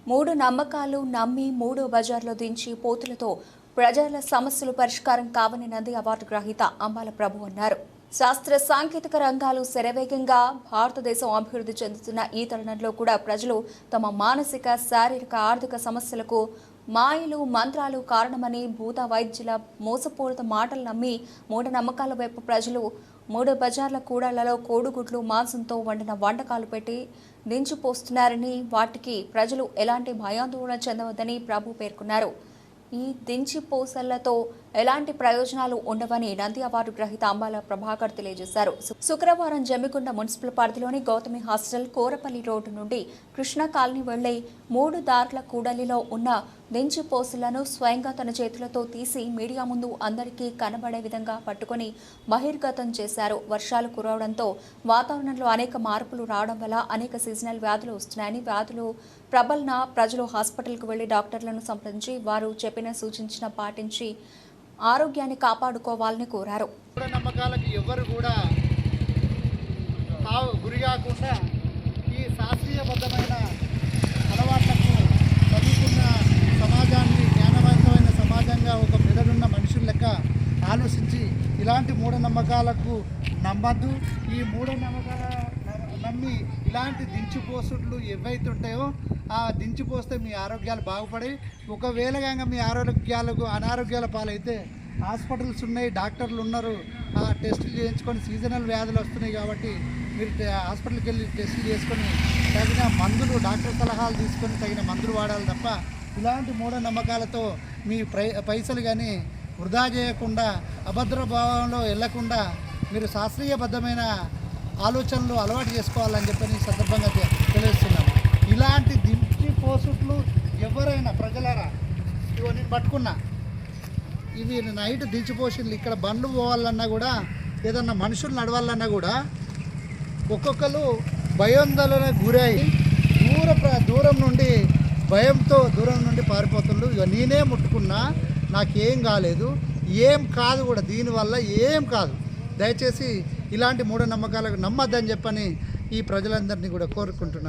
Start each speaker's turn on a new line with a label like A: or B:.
A: మూడు నమ్మకాలు నమ్మి మూడో బజార్లో దించి పోతులతో ప్రజల సమస్యలు పరిష్కారం కావని నంది అవార్డు గ్రహీత అంబాల ప్రభు అన్నారు. శాస్త్ర సాంకేతిక రంగాలు శరవేగంగా భారతదేశం అభివృద్ధి చెందుతున్న ఈ తరుణంలో కూడా ప్రజలు తమ మానసిక, శారీరక, ఆర్థిక సమస్యలకు మాయలు, మంత్రాలు కారణమని భూత వైద్యుల మోసపూరిత మాటలు నమ్మి మూఢనమ్మకాల వైపు ప్రజలు మూడు బజార్ల కూడళ్లలో కోడిగుడ్లు మాంసంతో వండిన వంటకాలు పెట్టి దించిపోస్తున్నారని, వాటికి ప్రజలు ఎలాంటి భయాందోళన చెందవద్దని ప్రభు పేర్కొన్నారు. ఈ దించిపోసలతో ఎలాంటి ప్రయోజనాలు ఉండవని నంది అవార్డు గ్రహీత అంబాల ప్రభాకర్ తెలియజేశారు. శుక్రవారం జమ్మికుంట మున్సిపల్ పరిధిలోని గౌతమి హాస్టల్ కోరపల్లి రోడ్డు నుండి కృష్ణా కాలనీ వెళ్లే 3 దారుల కూడలిలో ఉన్న దించిపోసలను స్వయంగా తన చేతులతో తీసి మీడియా ముందు అందరికీ కనబడే విధంగా పట్టుకుని బహిర్గతం చేశారు. వర్షాలు కురవడంతో వాతావరణంలో అనేక మార్పులు రావడం వల్ల అనేక సీజనల్ వ్యాధులు వస్తున్నాయని, వ్యాధులు ప్రబలన ప్రజలు హాస్పిటల్కు వెళ్లి డాక్టర్లను సంప్రదించి వారు చెప్పిన సూచించిన పాటించి ఆరోగ్యాన్ని కాపాడుకోవాలని కోరారు.
B: నమ్మకాలకు ఎవరు కూడా గురి కాకుండా ఈ శాస్త్రీయబద్ధమైన అలవాట్లకు చదువుకున్న సమాజాన్ని జ్ఞానవంతమైన సమాజంగా ఒక మెదడున్న మనుషుల లెక్క ఆలోచించి ఇలాంటి మూఢనమ్మకాలకు నమ్మద్దు. ఈ మూఢనమ్మకాల నమ్మి ఇలాంటి దించిపోసుట్లు ఏవైతే ఉంటాయో ఆ దించిపోస్తే మీ ఆరోగ్యాలు బాగుపడి, ఒకవేళ మీ ఆరోగ్యాలకు అనారోగ్యాల పాలైతే హాస్పిటల్స్ ఉన్నాయి, డాక్టర్లు ఉన్నారు, ఆ టెస్టులు చేయించుకొని సీజనల్ వ్యాధులు వస్తున్నాయి కాబట్టి మీరు హాస్పిటల్కి వెళ్ళి టెస్టులు చేసుకొని తగిన మందులు, డాక్టర్ సలహాలు తీసుకొని తగిన మందులు వాడాలి తప్ప ఇలాంటి మూఢనమ్మకాలతో మీ పైసలు కానీ వృధా చేయకుండా, అభద్ర భావంలో వెళ్లకుండా మీరు శాస్త్రీయబద్ధమైన ఆలోచనలు అలవాటు చేసుకోవాలని చెప్పని సందర్భంగా తెలియజేస్తున్నాను. ఇలాంటి దించిపోసుట్లు ఎవరైనా ప్రజలారా, ఇవో నేను పట్టుకున్నా, ఇవి నైట్ దించిపోసులు ఇక్కడ బండ్లు పోవాలన్నా కూడా, ఏదన్నా మనుషులు నడవాలన్నా కూడా ఒక్కొక్కరు భయాందోళనకు గురై దూరం నుండి భయంతో దూరం నుండి పారిపోతుండ్రు. ఇక నేనే ముట్టుకున్నా, నాకేం కాలేదు, ఏం కాదు కూడా, దీనివల్ల ఏం కాదు. దయచేసి ఇలాంటి మూఢనమ్మకాలకు నమ్మద్దని చెప్పని ఈ ప్రజలందరినీ కూడా కోరుకుంటున్నాను.